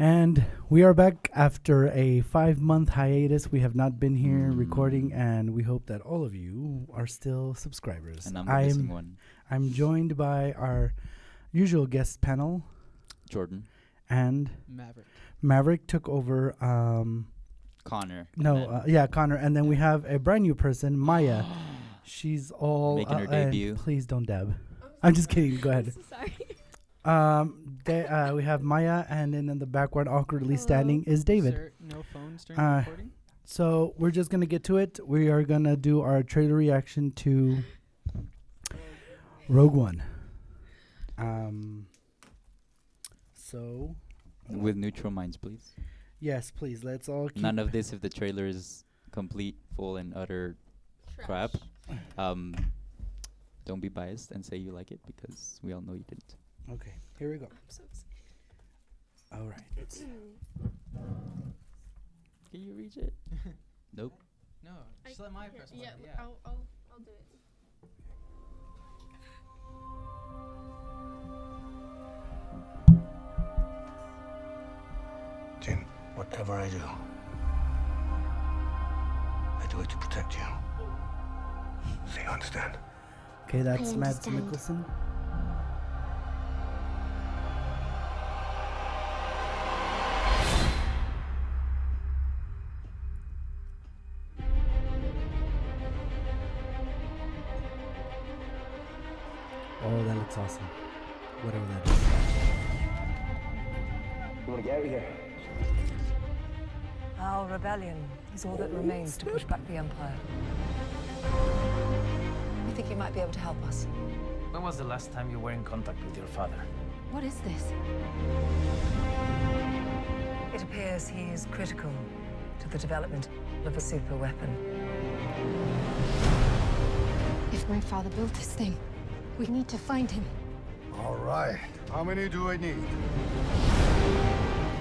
And we are back after a 5-month hiatus. We have not been here recording, and we hope that all of you are still subscribers. And I'm the missing one. I'm joined by our usual guest panel, Jordan. And Maverick took over. Connor. Connor. And then we have a brand new person, Maya. She's all making her debut. Please don't dab. I'm just kidding. Go ahead. I'm so sorry. We have Maya, and then in the background, awkwardly standing, is David. Sir, no phones during the recording? So we're just gonna get to it. We are gonna do our trailer reaction to Rogue One. So. With neutral minds, please. Yes, please. Let's all keep. None of this if the trailer is complete, full, and utter crap. Don't be biased and say you like it, because we all know you didn't. Okay, here we go. I'm so excited. All right. Can you reach it? Nope. No, just let Maya press Yeah, play. I'll do it. Jin, whatever I do it to protect you. So you understand? Okay, that's Mads Mikkelsen. Oh, that looks awesome. Whatever that is. You want to get out of here? Our rebellion is all that remains to push back the Empire. We think you might be able to help us. When was the last time you were in contact with your father? What is this? It appears he is critical to the development of a super weapon. If my father built this thing, we need to find him. All right. How many do I need?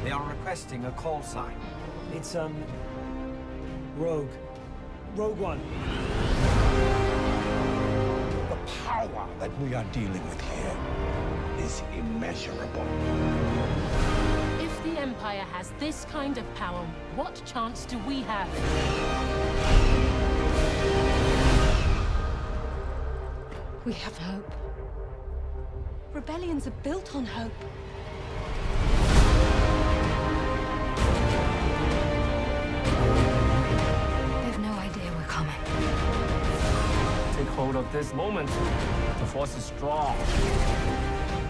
They are requesting a call sign. It's, Rogue One. The power that we are dealing with here is immeasurable. If the Empire has this kind of power, what chance do we have? We have hope. Rebellions are built on hope. They've no idea we're coming. Take hold of this moment. The force is strong.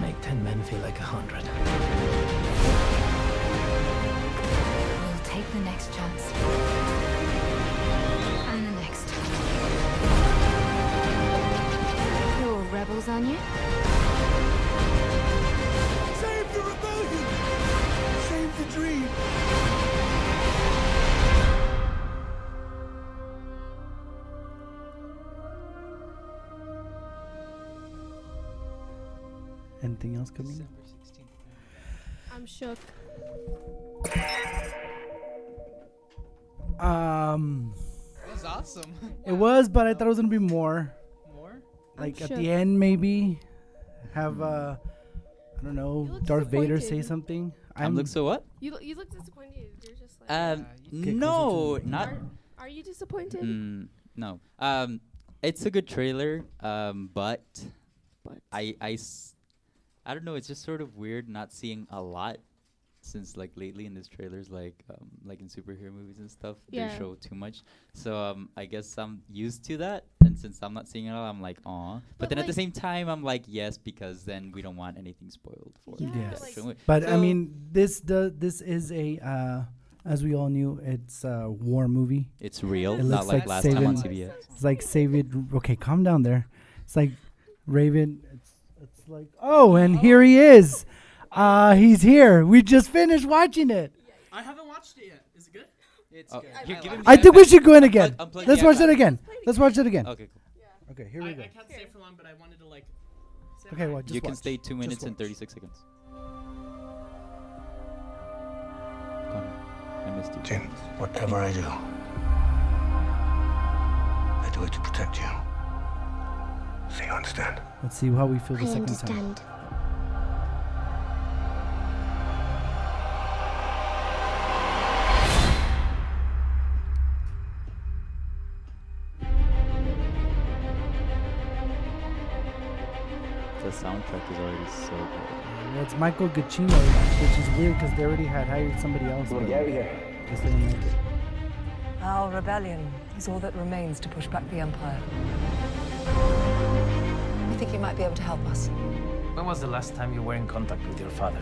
Make 10 men feel like 100. We'll take the next chance. And the next. You're all rebels, aren't you? Save the rebellion! Save the dream! Anything else coming? December 16th. I'm shook. That was awesome. It was, but I thought it was gonna be more. More? Like I'm at shook. the end, maybe have I don't know, You look Darth Vader say disappointed. I'm something. look so what? You look disappointed. You're just like. Um, Okay, no, closer to me. not. Are you disappointed? No. It's a good trailer. But But I don't know. It's just sort of weird not seeing a lot, since like lately in these trailers, like in superhero movies and stuff, Yeah. they show too much. So I guess I'm used to that, and since I'm not seeing it all, I'm like, aw. But then at the like- same time, I'm like, yes, because then we don't want anything spoiled for Yeah, the Yes. actual movie. But I So- mean, this is a as we all knew, it's a war movie. It's real, It not looks like like last time on Saving- CBS. It's like save it. Okay, calm down there. It's like Raven. It's like, oh, and here he is. He's here. We just finished watching it. I haven't watched it yet. Is it good? It's Oh, good. here, give him I the think we iPad. should go in again. Unplug Let's the watch iPad. it again. Let's watch it again. Okay, cool. Okay, here we go. I can't stay for long, but I wanted to like. say Okay, hi. well, just You can watch. stay 2 minutes and watch. 36 seconds. Connor, I missed you. Jin, whatever I do it to protect you. So you understand? Let's see how we feel the second time. soundtrack is already so good. Well, it's Michael Giacchino, which is weird because they already had hired somebody else. But Get out of here. guess they didn't like it. Our rebellion is all that remains to push back the Empire. We think you might be able to help us. When was the last time you were in contact with your father?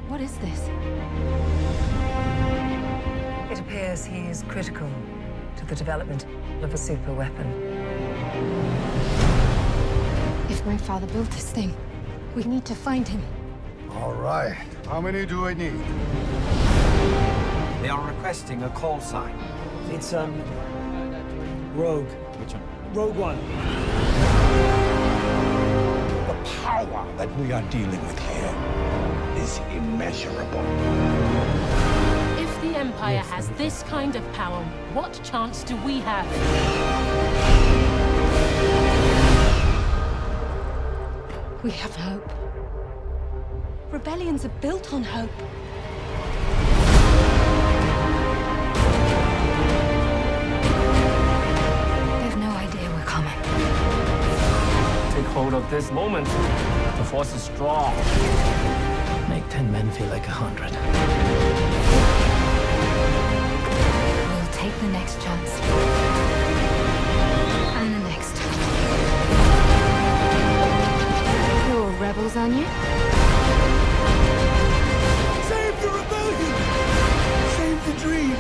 What is this? It appears he is critical to the development of a super weapon. If my father built this thing, we need to find him. All right. How many do I need? They are requesting a call sign. It's Rogue. Which one? Rogue One. The power that we are dealing with here is immeasurable. If the Empire has this kind of power, what chance do we have? We have hope. Rebellions are built on hope. They've no idea we're coming. Take hold of this moment. The Force is strong. Make 10 men feel like 100. We'll take the next chance. And the next. You're rebels, aren't you? Save the rebellion! Save the dream!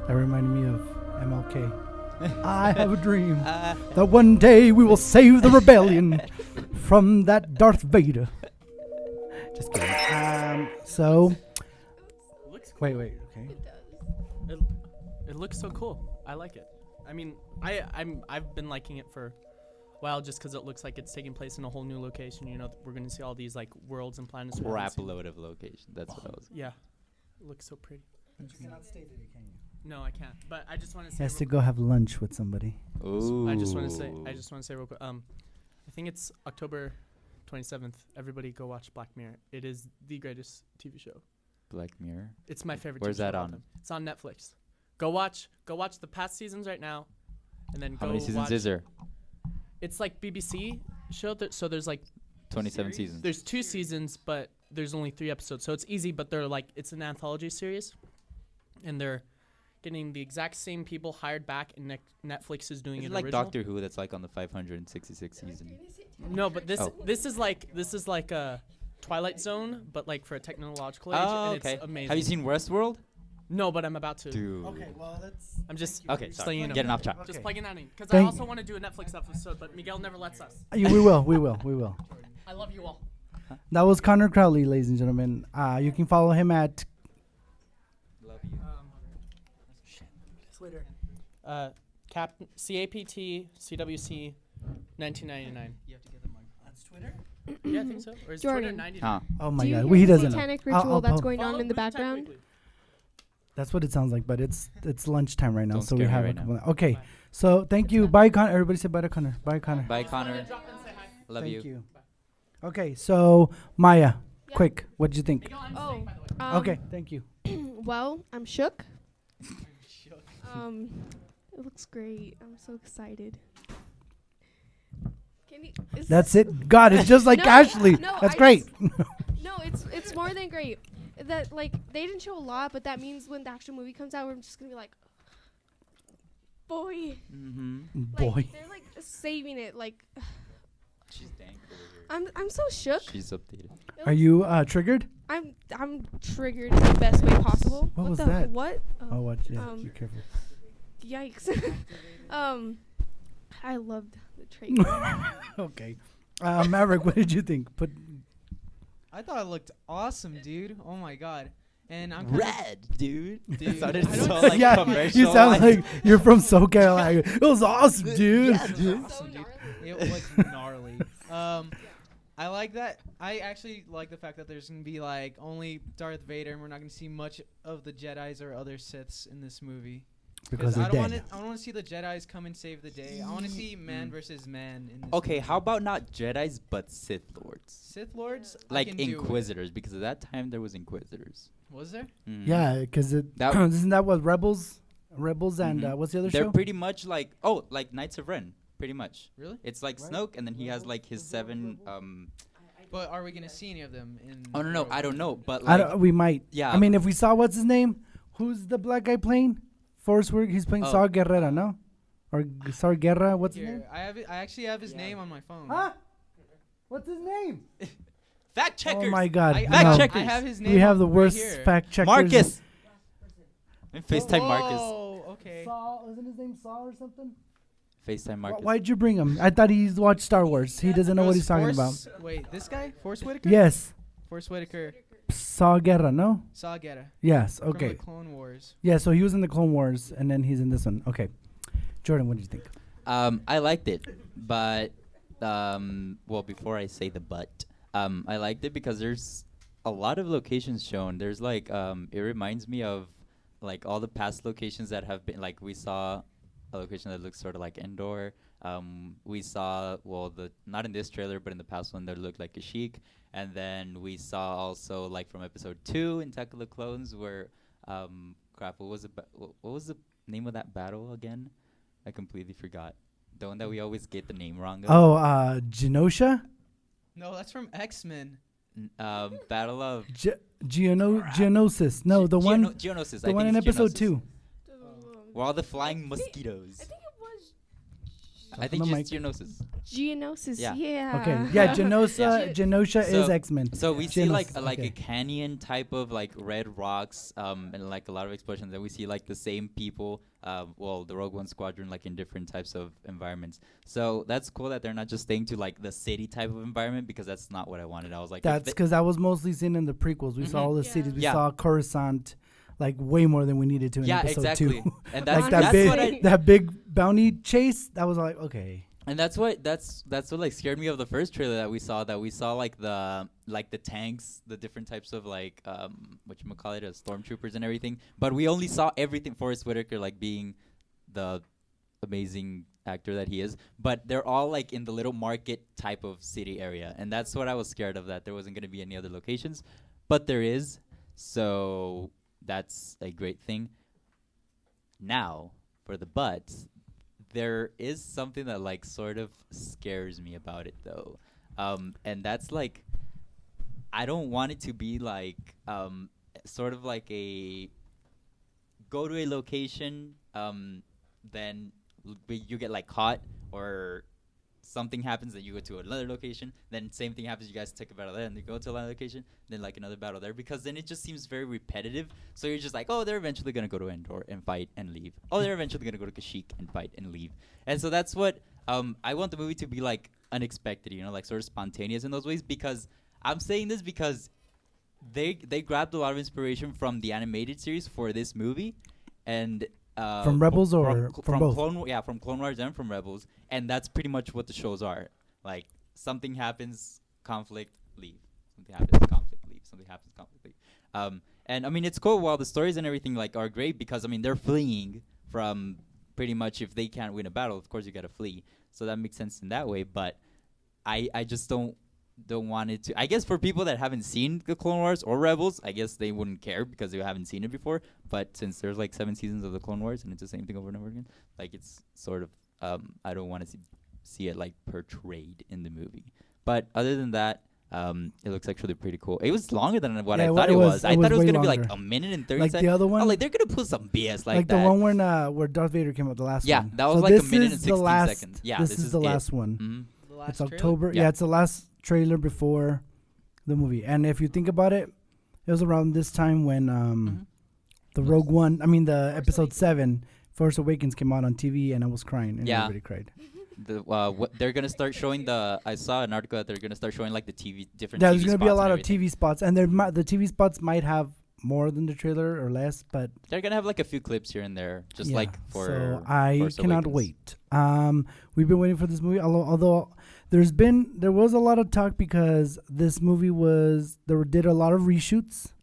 That reminded me of MLK. I have a dream that one day we will save the rebellion from that Darth Vader. Just kidding. So, Looks cool. wait, okay. It looks so cool. I like it. I mean, I've been liking it for a while just because it looks like it's taking place in a whole new location. You know, we're gonna see all these like worlds and planets. we haven't Crap seen. load of location. That's what I was. Yeah, it looks so pretty. You cannot stay today, can you? No, I can't. But I just want to He say. has to go have lunch with somebody. Ooh. I just want to say real quick. I think it's October 27th. Everybody go watch Black Mirror. It is the greatest TV show. Black Mirror. It's my favorite. Where's TV show that of all on? time. It's on Netflix. Go watch the past seasons right now, and then How go many seasons watch. is there? It's like BBC show. So there's like 27 seasons. there's 2 seasons, but there's only 3 episodes. So it's easy, but they're like it's an anthology series, and they're getting the exact same people hired back, and Netflix is doing Is it it like original. Doctor Who that's like on the 566th season? No, but Oh. this is like a Twilight Zone, but like for a technological age, Oh, and okay. it's amazing. Have you seen Westworld? No, but I'm about to. Dude. Okay, well, that's. I'm just Okay, just sorry. letting you know. Getting off track. Okay. Just plugging that in because I Thank- also want to do a Netflix episode, but Miguel never lets us. We will. I love you all. That was Connor Crowley, ladies and gentlemen. You can follow him at Love you. Twitter. CAPT CWC 1999. You have to get the mic. That's Twitter. Yeah, I think so. Or is Twitter Jordan. 99? Huh. Oh my Do you God, hear he the doesn't know. satanic I'll- ritual I'll that's pop- going on Follow in the Blue Tech background? Weekly. That's what it sounds like, but it's lunchtime right now, Don't so we scare me have right a couple. now. Okay, Bye. so thank you. Bye, Connor. Everybody say bye to Connor. Bye, Connor. Bye, Connor. Drop in, say hi. Love Thank you. you. Okay, so Maya, Yeah. quick, what did you think? Miguel, I'm Oh, staying, by the way. Okay, thank you. Well, I'm shook. It looks great. I'm so excited. Can you? That's it. God, it's just like No, Ashley. no, That's I great. No, it's more than great. That like they didn't show a lot, but that means when the actual movie comes out, we're just gonna be like, boy, Mm-hmm. like Boy. they're like saving it. Like She's dank over here. I'm so shook. She's updated. Are you triggered? I'm triggered in the best way possible. What was the, that? What? Oh, what? Yeah, Um, be careful. Yikes. I loved the trailer. Okay. Maverick, what did you think? I thought it looked awesome, dude. Oh my god. And I'm kinda- Red, dude. Dude, Sounded I don't so know. like Yeah, commercial. you sound like you're from SoCal. Like, it was awesome, dude. Awesome, dude. It was gnarly. I like that. I actually like the fact that there's gonna be like only Darth Vader, and we're not gonna see much of the Jedi's or other Siths in this movie. Because I they're don't want dead. I don't want to see the Jedi's come and save the day. I want to see man versus man in this. Okay, movie. how about not Jedi's but Sith Lords? Sith Lords? I Like can do it. Inquisitors, because at that time there was Inquisitors. Was there? Mhm. Yeah, because That- isn't that what Rebels Rebels and Mhm. what's the other They're show? pretty much like like Knights of Ren, pretty much. Really? It's like Right. Snoke, and then he has like his 7. But are we gonna see any of them in? Oh no, Rogue I don't One? know, but I like don't, we might. yeah. I mean, if we saw what's his name, who's the black guy playing? Forrest Whitaker. He's playing Oh. Saw Gerrera, no? Or Saw Guerra? What's his name? Here, I actually have his name on my phone. Huh? What's his name? fact checkers. Oh my God! I, Fact no. checkers. I have his name. We have the right worst here. fact checkers. Marcus. FaceTime Marcus. Oh, okay. Saw, isn't his name Saw or something? FaceTime Marcus. Why'd you bring him? I thought he's watched Star Wars. He doesn't know It what was he's talking Force- about. Wait, this guy, Forrest Whitaker. Yes, Forrest Whitaker. Saw Guerra, no? Saw Gerrera. Yes, From okay. the Clone Wars. Yeah, so he was in the Clone Wars, and then he's in this one. Okay. Jordan, what did you think? I liked it, but well, before I say the but, I liked it because there's a lot of locations shown. There's like it reminds me of like all the past locations that have been like we saw a location that looks sort of like Endor. We saw not in this trailer, but in the past one that looked like Kashyyyk, and then we saw also like from episode 2 in Attack of the Clones where crap, what was the name of that battle again? I completely forgot. The one that we always get the name wrong of. Oh, Genosha? No, that's from X-Men. Battle of Geonosis. No, the one Geonosis. the one in episode 2. Where all the flying mosquitoes. I think it was I think On the just Geonosis. Geonosis. Yeah. Yeah. Okay. Yeah, Genosha. Genosha is So- X-Men. So we see like Geonosis, a, like okay. a canyon type of like red rocks and like a lot of explosions, and we see like the same people, the Rogue One squadron, like in different types of environments. So that's cool that they're not just staying to like the city type of environment, because that's not what I wanted. I was like, if That's they- because that was mostly seen in the prequels. We saw all the Yeah. cities. We Yeah. saw Coruscant, like way more than we needed to in yeah, episode exactly. 2. And that's Like that that's big, what I that big bounty chase. That was like okay. And that's what like scared me of the first trailer that we saw. That we saw like the tanks, the different types of like whatchamacallit, stormtroopers and everything. But we only saw everything Forrest Whitaker like being the amazing actor that he is. But they're all like in the little market type of city area, and that's what I was scared of. That there wasn't gonna be any other locations, but there is. So that's a great thing. Now for the buts. There is something that like sort of scares me about it though, and that's like I don't want it to be like sort of like a go to a location, then you get like caught, or something happens that you go to another location, then same thing happens, you guys take a battle there and you go to another location, then like another battle there, because then it just seems very repetitive. So you're just like, oh, they're eventually going to go to Endor and fight and leave. Oh, they're eventually going to go to Kashyyyk and fight and leave. And so that's what I want the movie to be like unexpected, you know, like sort of spontaneous in those ways, because I'm saying this because they grabbed a lot of inspiration from the animated series for this movie, and From Rebels or from both? From Clone Wars and from Rebels, and that's pretty much what the shows are. Like something happens, conflict, leave. Something happens, conflict, leave. Something happens, conflict, leave. And I mean it's cool while the stories and everything like are great, because I mean they're fleeing from pretty much, if they can't win a battle, of course you gotta flee. So that makes sense in that way. But I just don't want it to. I guess for people that haven't seen the Clone Wars or Rebels, I guess they wouldn't care because they haven't seen it before. But since there's like 7 seasons of the Clone Wars and it's the same thing over and over again, like it's sort of I don't want to see it like portrayed in the movie. But other than that, it looks actually pretty cool. It was longer than what I thought it was. I thought it was gonna be like a minute and 30 Like seconds. the other one? Oh, like they're gonna put some BS like Like that. the one where Darth Vader came out, the last one. Yeah, that was So like a this minute is and the 16 last, seconds. Yeah, this this is is the it. last one. Mhm. The last It's trailer? October. Yeah. Yeah, it's the last trailer before the movie. And if you think about it, it was around this time when the Rogue One, the episode 7, Force Awakens came out on TV, and I was crying, and Yeah. everybody cried. They're gonna start showing I saw an article that they're gonna start showing like the different. Yeah, TV there's going to be a spots lot and of TV spots, and the TV spots might have more than the trailer or less, but they're gonna have like a few clips here and there, just yeah, like for. So I Force cannot Awakens. wait. We've been waiting for this movie, although there was a lot of talk because this movie did a lot of reshoots,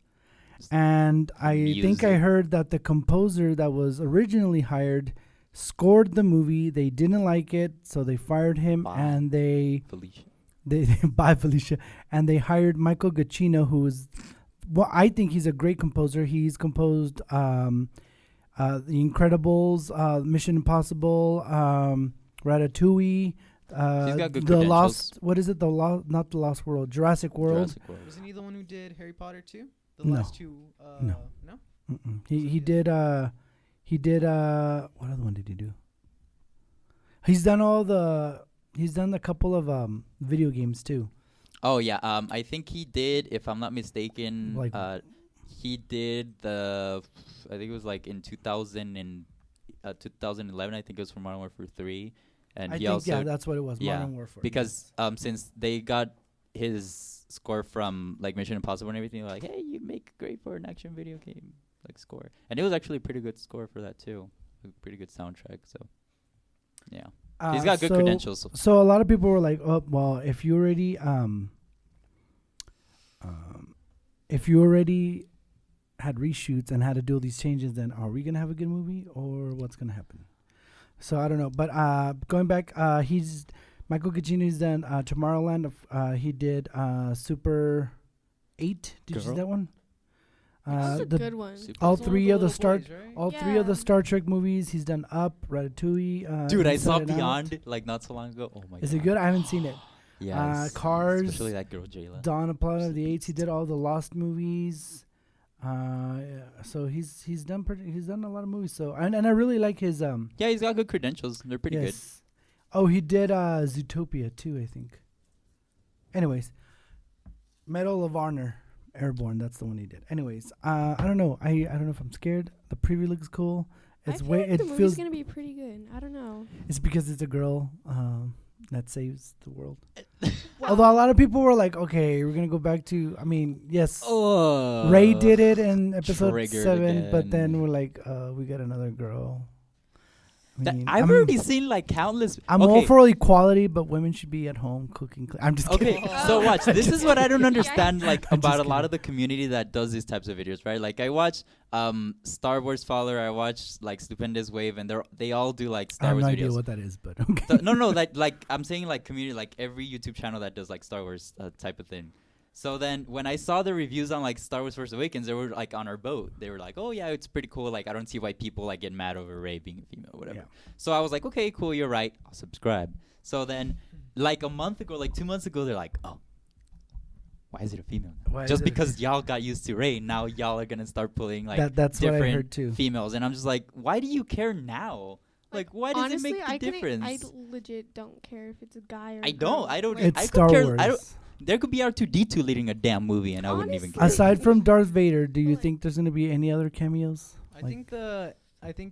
and I think I Music. heard that the composer that was originally hired scored the movie. They didn't like it, so they fired him, Bye. and they Felicia. bye Felicia, and they hired Michael Giacchino, who is, well, I think he's a great composer. He's composed The Incredibles, Mission Impossible, Ratatouille. He's got good the credentials. Lost. What is it? Not the Lost World. Jurassic World. Jurassic World. Wasn't he the one who did Harry Potter too? The No. last two. No. No. Mm-mm. He did. What other one did he do? He's done a couple of video games too. Oh yeah, I think he did. If I'm not mistaken, Like- he did I think it was like in 2011. I think it was for Modern Warfare 3, and I he think also that's what it was. yeah, Modern Warfare. because since they got his score from like Mission Impossible and everything, they're like, hey, you make great for an action video game like score, and it was actually a pretty good score for that too, a pretty good soundtrack. So yeah. He's got good credentials. So a lot of people were like, "Oh, well, if you already had reshoots and had to do all these changes, then are we gonna have a good movie or what's gonna happen?" So I don't know. But going back, Michael Giacchino's done Tomorrowland. He did Super 8. Did you see Girl? that one? That's a good one. All It's one three of of the the Star, little boys, right? all three of the Yeah. Star Trek movies. He's done Up, Ratatouille. Dude, I saw Inside Out. Beyond like not so long ago. Oh my god. Is it good? I haven't seen it. Yeah. Cars, especially that girl Jayla. Dawn of Planet of the Apes. He did all the Lost movies. Yeah, so he's done a lot of movies. So and I really like his Yeah, he's got good credentials. They're pretty good. Oh, he did Zootopia too, I think. Anyways, Medal of Honor, Airborne. That's the one he did. Anyways, I don't know. I don't know if I'm scared. The preview looks cool. I It's feel way. like It the movie's feels. gonna be pretty good. I don't know. It's because it's a girl that saves the world. Although a lot of people were like, "Okay, we're gonna go back to." I mean, yes, Ray did it in episode Triggered 7, but then again. we're like, "We got another girl." I've already seen like countless. I'm okay. all for equality, but women should be at home cooking. I'm just Okay, kidding. so watch. This is what I don't understand, like I'm about just a lot kidding. of the community that does these types of videos, right? Like I watch Star Wars Follower, I watch like Stupendous Wave, and they all do like I Star have Wars no videos. idea what that is, but okay. No, like I'm saying like community, like every YouTube channel that does like Star Wars type of thing. So then when I saw the reviews on like Star Wars Force Awakens, they were like on our boat. They were like, "Oh yeah, it's pretty cool. Like I don't see why people like get mad over Rey being a female or whatever." Yeah. So I was like, "Okay, cool, you're right. I'll subscribe." So then like a month ago, like 2 months ago, they're like, "Oh, why is it a female? Why Just is it a because y'all got used to Rey, now y'all are gonna start pulling like That's what I different heard too. females." And I'm just like, "Why do you care now? Like why does Honestly, it make the difference?" I legit don't care if it's a guy or I a don't. girl. I don't. It's I Star could care. Wars. I don't. There could be R2D2 leading a damn movie, and I wouldn't even care. Honestly. Aside from Darth Vader, do you think there's gonna be any other cameos? I think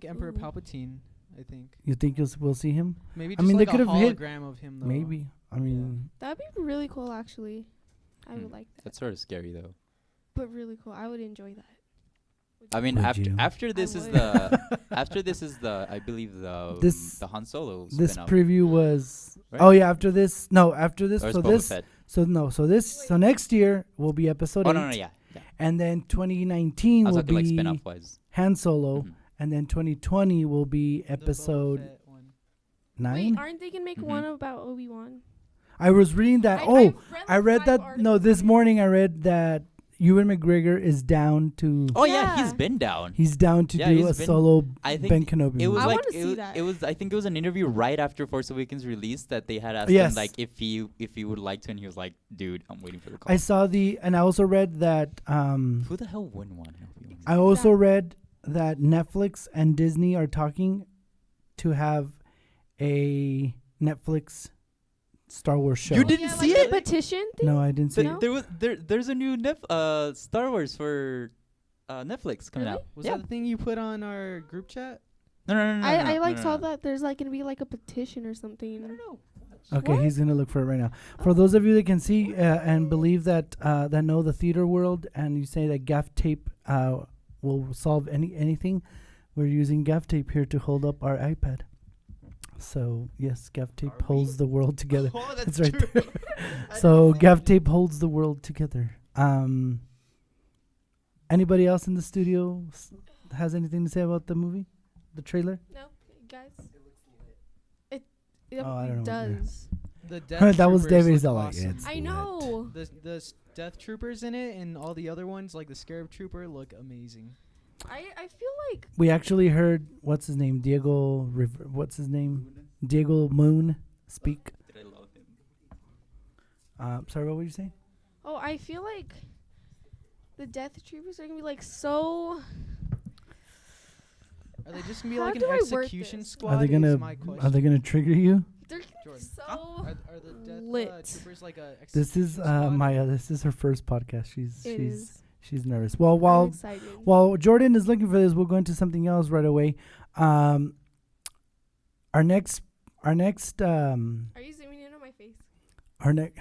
Emperor Ooh. Palpatine. I think You think we'll see him? maybe I just mean, they like a could've hit- hologram of him though. Maybe. I mean, That'd be really cool, actually. I would like that. That's sort of scary, though. But really cool. I would enjoy that. I mean, Would after you? after this is would. the I believe This- the Han Solo this spin-off. preview was. Right? Oh yeah, after this. No, after this. Or it's So Boba this. Fett. So next year will be episode 8. Oh no, yeah. And then 2019 I was will talking like be spin-off wise. Han Solo, Mhm. and then 2020 will be The Boba episode Fett one. 9. Wait, aren't they gonna make Mhm. one about Obi-Wan? I was reading that. I read that. No, this morning I read that Ewan McGregor is down to. Oh yeah, he's Yeah. been down. He's down to Yeah, do he's a been- solo I think Ben Kenobi. It was I movie. like wanna see it was, that. it was. I think it was an interview right after Force Awakens released that they had asked Yes. him like if he would like to, and he was like, "Dude, I'm waiting for the call." I saw and I also read that. Who the hell wouldn't want to know? I also read that Netflix and Disney are talking to have a Netflix Star Wars show. You didn't see like it? the petition thing? No, I didn't see There, it. there was there's a new Star Wars for Netflix coming Really? out. Was yeah. that the thing you put on our group chat? No. I like no, saw no. that there's like gonna be like a petition or something. Okay, What? he's gonna look for it right now. For those of you that can see and believe that that know the theater world, and you say that gaff tape will solve anything, we're using gaff tape here to hold up our iPad. So yes, gaff tape holds the world together. Oh, It's right there. So gaff tape holds the world together. Anybody else in the studio has anything to say about the movie, the trailer? No, guys. It Oh, I don't know what you're- does. The Death That was Troopers David. look He's all like, awesome. "It's I lit." know. The Death Troopers in it and all the other ones like the Scarab Trooper look amazing. I feel like We actually heard what's his name, what's his name, Diego Moon speak. Did I love him? Sorry, what were you saying? I feel like the Death Troopers are gonna be like so. Are they just gonna be How like an do I word execution this? squad? Are they is gonna my Are they gonna trigger you? They're gonna be Jordan. so Are the Death lit. Troopers like a This is execution squad? Maya. This is her first podcast. It is. She's nervous. Well, I'm while excited. while Jordan is looking for this, we'll go into something else right away. Our next Are you zooming in on my face?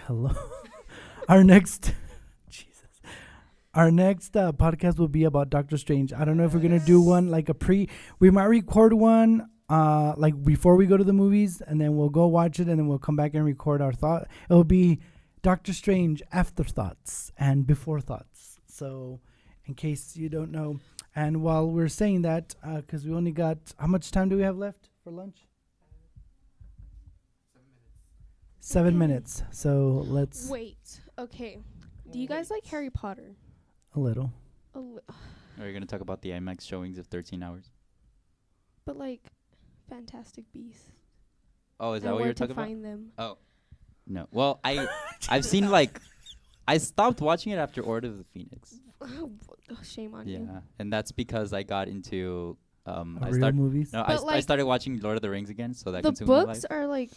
hello. Our next Jesus. Our next podcast will be about Doctor Strange. I don't know if we're gonna do one like we might record one like before we go to the movies, and then we'll go watch it, and then we'll come back and record our thought. It'll be Doctor Strange afterthoughts and before thoughts. So, in case you don't know, and while we're saying that, because we only got how much time do we have left for lunch? 7 minutes. So let's Wait. Okay. Do you guys like Harry Potter? a little. Are you gonna talk about the IMAX showings of 13 hours? But like, Fantastic Beasts. Oh, is that and what where you're to talking about? find them. Oh, no. Well, I've seen like, I stopped watching it after Order of the Phoenix. Shame on Yeah, you. and that's because I got into Real movies? No, But, I started watching Lord of the Rings again, so that The consumed my books life. are like.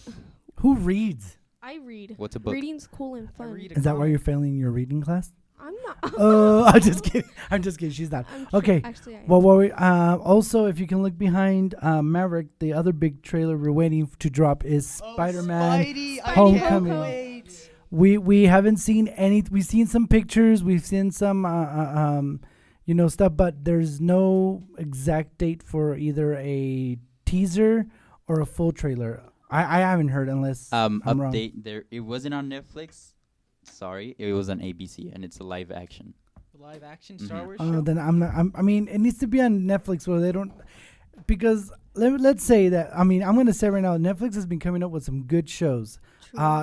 Who reads? I read. What's a book? Reading's cool and fun. Is that why you're failing your reading class? I'm not. Oh, I'm just kidding. I'm just kidding. She's not. I'm Okay. actually, I am. Well, what we, also, if you can look behind Maverick, the other big trailer we're waiting to drop is Spider-Man Spidey, I Homecoming. can't wait. We haven't seen any. We've seen some pictures. We've seen some stuff, but there's no exact date for either a teaser or a full trailer. I haven't heard unless I'm wrong. Update there. It wasn't on Netflix. Sorry, it was on ABC, and it's a live action. Live action Star Wars Oh, show? then I'm not. I mean, it needs to be on Netflix where they don't, because let's say that. I mean, I'm gonna say right now, Netflix has been coming up with some good shows.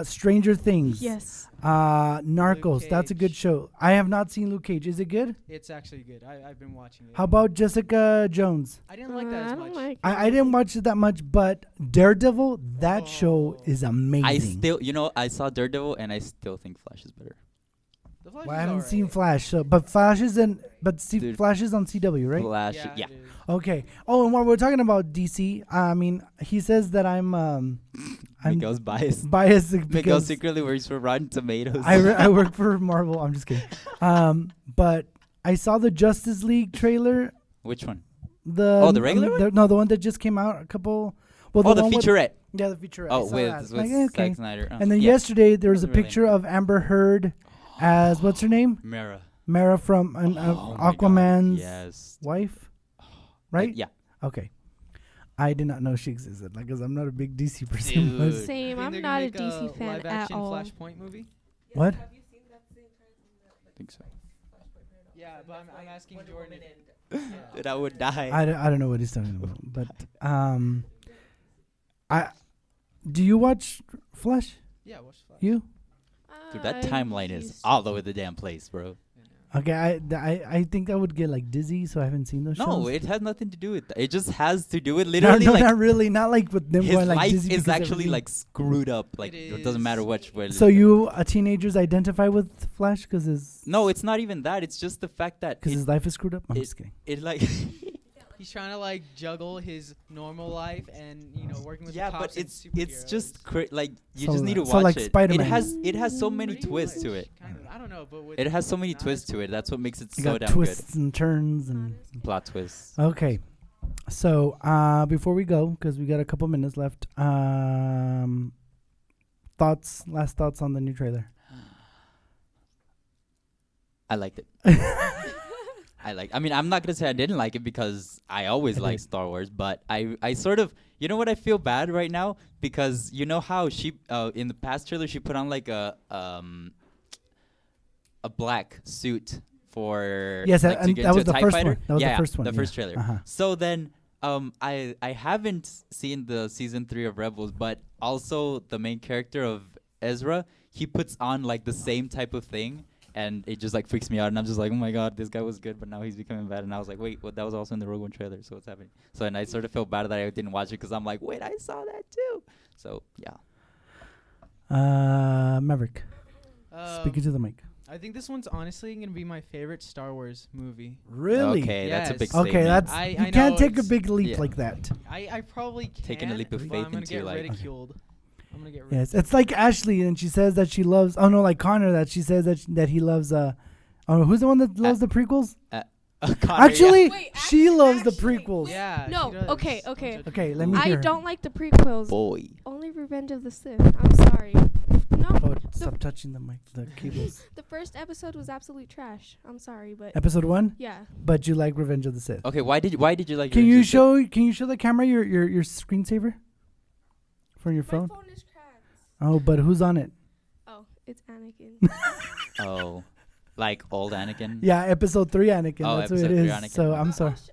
Stranger Things. Yes. Narcos. That's a good show. I have not seen Luke Cage. Is it good? It's actually good. I've been watching it. How about Jessica Jones? I didn't like that as much. I didn't watch it that much, but Daredevil, that show is amazing. I saw Daredevil, and I still think Flash is better. Well, I haven't seen Flash, but Flash is on CW, right? Flash, yeah. Okay. Oh, and while we're talking about DC, I mean, he says that I'm Miguel's biased. Biased Miguel because secretly works for Rotten Tomatoes. I work for Marvel. I'm just kidding. But I saw the Justice League trailer. Which one? The regular one? No, the one that just came out a couple. Well, the one with- featurette. Yeah, the featurette. Oh, I saw with that. Zack okay. Snyder. Oh, And then yeah. yesterday there was a Wasn't really picture of Amber Heard as what's her name? Mara. Mara from Oh my God, Aquaman's yes. wife, right? Yeah. Okay. I did not know she existed, because I'm not a big DC person. but- Dude. Same. Think I'm they're not gonna a make DC fan live at action all. Flashpoint movie? What? I think so. Yeah, but I'm asking Jordan. Dude, I would die. I don't know what he's talking about, but do you watch Flash? Yeah, watch Flash. You? Dude, that timeline is all over the damn place, bro. Okay, I think I would get like dizzy, so I haven't seen those shows. No, it has nothing to do with that. It just has to do with No, literally no, like not really, not like with them his going like life dizzy is because actually everything- like screwed up. Like it doesn't matter which way. So you teenagers identify with Flash because his No, it's not even that. It's just the fact that his life is screwed up. I'm just kidding. It like He's trying to like juggle his normal life and working with yeah, the cops but it's just like you So just need to so watch like it. Spider-Man. It has so many twists to it. Kind of, I don't know, but with It has so many twists to it. That's what makes it You so got damn twists and turns and Plot twists. Okay, so before we go, because we got a couple minutes left, last thoughts on the new trailer. I liked it. I mean, I'm not gonna say I didn't like it because I always I like did. Star Wars, but I sort of, you know what, I feel bad right now because you know how she in the past trailer she put on like a black suit for Yes, like, to and get that into was a the TIE first fighter. one. That was the Yeah, first one, the yeah. first trailer. Uh-huh. So then I haven't seen the season 3 of Rebels, but also the main character of Ezra, he puts on like the same type of thing. and it just like freaks me out, and I'm just like, oh my god, this guy was good, but now he's becoming bad, and I was like, wait, well, that was also in the Rogue One trailer, so what's happening? So and I sort of felt bad that I didn't watch it because I'm like, wait, I saw that too. So yeah. Maverick. Speaking to the mic. I think this one's honestly gonna be my favorite Star Wars movie. Really? Okay, that's a big Yes. statement. Okay, that's I you know can't take a it's- big leap Yeah. like that. I probably can. Taking a leap of but faith I'm gonna into, get like- ridiculed. I'm gonna get Yes, it's like Ashley, and she says that she loves. Oh no, like Connor, that she says that he loves. Oh, who's the one that loves the prequels? Connor, Actually, Wait, she loves the actually, prequels. Yeah. No, she does. okay, Don't okay. judge Okay, me. let me I hear. don't like the prequels. boy. Only Revenge of the Sith. I'm sorry. No, Oh, stop touching the mic, the cables. the first episode was absolute trash. I'm sorry, but Episode 1, yeah. but you like Revenge of the Sith. Okay, why did you like? Can Revenge you of the Sith? show the camera your screensaver from your My phone? phone is cracked. Oh, but who's on it? Oh, it's Anakin. Oh, like old Anakin. Yeah, episode 3 Anakin. Oh, That's who it episode 3 is. Anakin. So I'm I'll sorry. sh-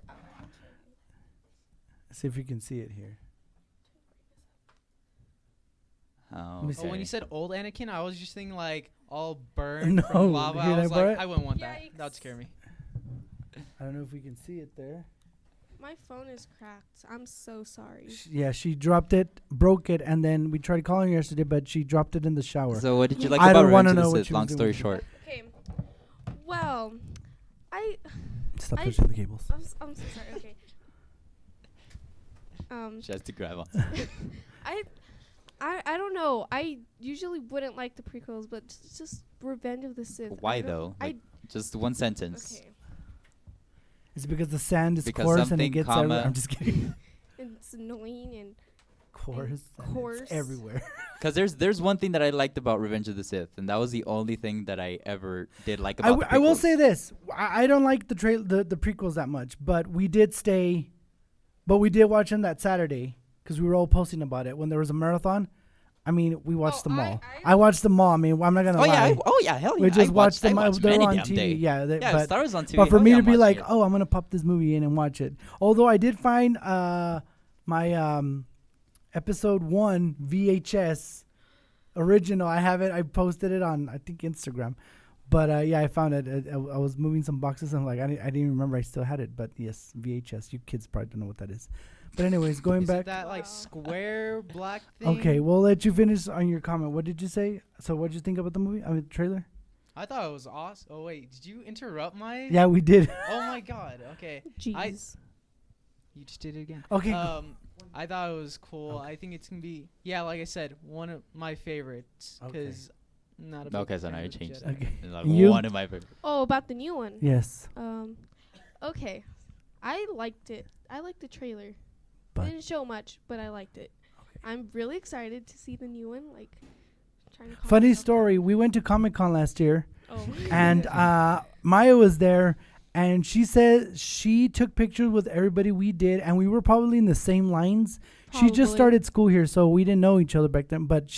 See if you can see it here. Oh, me Oh, when okay. you said old Anakin, I was just thinking like all burned No, from lava. hear I was that, bro? like, I wouldn't want that. Yikes. That would scare me. I don't know if we can see it there. My phone is cracked. I'm so sorry. Yeah, she dropped it, broke it, and then we tried calling her yesterday, but she dropped it in the shower. So what did you like I about don't wanna Revenge know of the what Sith? she was Long doing story with it. short. Okay. Well, Stop I- touching the cables. I'm so sorry. Okay. She has to grab on. I don't know. I usually wouldn't like the prequels, but just Revenge of the Sith. Why I don't- though? I Like, just one sentence. okay. It's because the sand is Because coarse and it something, gets comma- everywhere. I'm just kidding. It's annoying and Coarse. and coarse. It's everywhere. Because there's one thing that I liked about Revenge of the Sith, and that was the only thing that I ever did like I, about. I will the prequels. say this: I don't like the prequels that much, but we did watch them that Saturday because we were all posting about it when there was a marathon. I mean, we watched them all. I watched them all. I mean, I'm not gonna Oh lie. yeah, hell yeah. We just I watched them. I watched They were many on damn TV. day. Yeah, Yeah, but Star Wars on TV. But for hell me yeah, to I'm be watching like, it. oh, I'm gonna pop this movie in and watch it. Although I did find my episode 1 VHS original. I have it. I posted it on I think Instagram. But yeah, I found it. I was moving some boxes and I didn't even remember I still had it. But yes, VHS. You kids probably don't know what that is. But anyways, going Is back. it that like square black thing? Okay, we'll let you finish on your comment. What did you say? So what did you think about the movie? I mean, the trailer? I thought it was awesome. Oh wait, did you interrupt my? Yeah, we did. Oh my god. Okay. Jeez. You just did it again. Okay. I thought it was cool. I think it's gonna be like I said, one of my favorites because not a big Okay, so now fan you of the changed. Jedi. Okay. It's like You? one of my favorite. Oh, about the new one. Yes. Okay. I liked it. I liked the trailer. But- It didn't show much, but I liked it. I'm really excited to see the new one. Like, trying to calm Funny myself story. We went to Comic-Con last year. down. Oh. And Maya was there, and she said she took pictures with everybody we did, and we were probably in the same lines. She just Probably. started school here, so we didn't know each other back then. But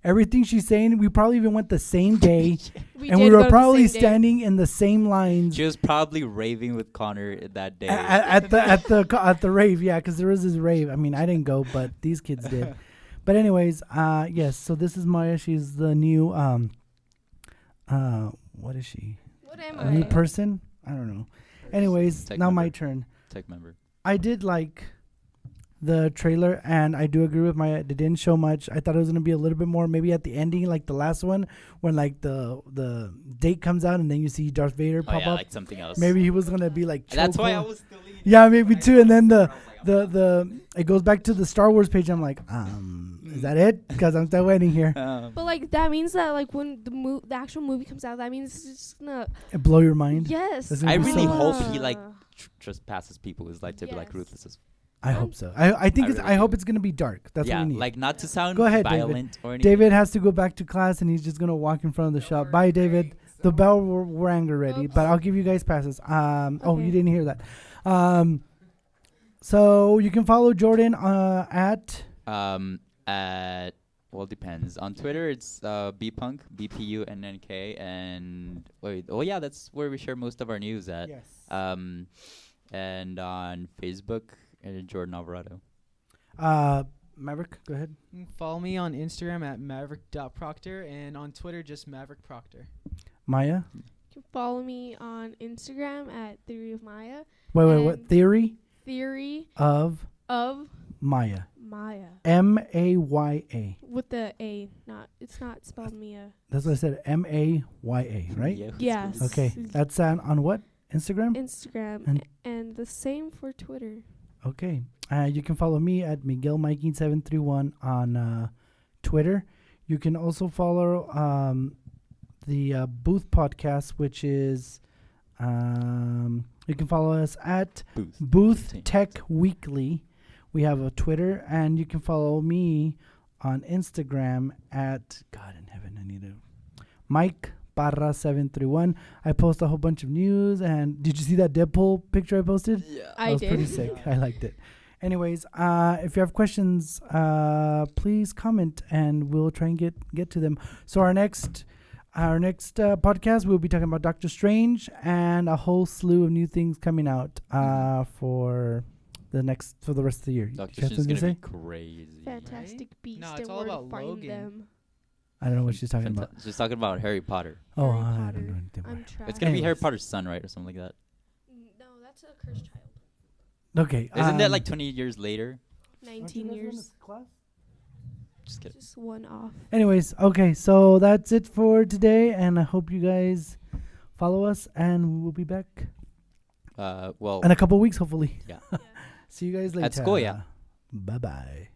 everything she's saying, we probably even went the same day, We and did we go were to the probably same day. standing in the same lines She was probably raving with Connor that day. at the rave. Yeah, because there was this rave. I mean, I didn't go, but these kids did. But anyways, yes. So this is Maya. She's the new what is she? What am A new I? person? I don't know. Anyways, Tech now my member. turn. Tech member. I did like the trailer, and I do agree with Maya. They didn't show much. I thought it was gonna be a little bit more, maybe at the ending, like the last one, when like the date comes out, and then you see Darth Vader Oh pop yeah, up. like something else. Maybe he was gonna be like. That's why I chokehold. was still eating. Yeah, maybe too. And then the it goes back to the Star Wars page. I'm like, is that it? Because I'm still waiting here. But like that means that like when the actual movie comes out, that means it's just gonna. It blow your mind. Yes. That's gonna I be really so hope much. he like trespasses people. Is like to be like Yes. ruthless as. I hope so. I think I it's. really I hope do. it's gonna be dark. That's yeah, what we need. like not to sound Go ahead, violent David. or anything. David has to go back to class, and he's just gonna walk in front of the shop. Bye, David. The bell rang already, Oops. but I'll give you guys passes. Oh, Okay. you didn't hear that. So you can follow Jordan at. Well, depends. On Twitter, it's bpunk, BPUNNK, and wait. Oh yeah, that's where we share most of our news at. Yes. And on Facebook, Jordan Alvarado. Maverick, go ahead. Follow me on Instagram at maverick.proctor and on Twitter just Maverick Proctor. Maya. You can follow me on Instagram at Theory of Maya. Wait. What theory Theory of of Maya? Maya. Maya. With the A, it's not spelled Mia. That's what I said. Maya, right? Yeah, Yes. Okay. That's on what? Instagram? Instagram and the same for Twitter. Okay. You can follow me at Miguel Mikey 731 on Twitter. You can also follow the Booth podcast, which is you can follow us at Booth Tech Weekly. We have a Twitter, and you can follow me on Instagram at God in heaven. I need to Mike Parra 731. I post a whole bunch of news, and did you see that Deadpool picture I posted? Yeah, I that was did. pretty sick. I liked it. Anyways, if you have questions, please comment, and we'll try and get to them. So our next podcast, we'll be talking about Doctor Strange and a whole slew of new things coming out for the rest of the year. Doctor You have Strange is something gonna be crazy. Fantastic Beast. No, it's and all where to about find Logan. them. I don't know what she's talking about. She's talking about Harry Potter. Oh, Harry I Potter. don't know anything about I'm it. trash. It's gonna be Harry Anyways. Potter's son, right, or something like that. No, that's a cursed child. Okay. Isn't that like 20 years later? 19 years. Just kidding. Just one off. Anyways, okay, so that's it for today, and I hope you guys follow us, and we'll be back Well, in a couple weeks, hopefully. yeah. See you guys later. At school, yeah. Bye-bye.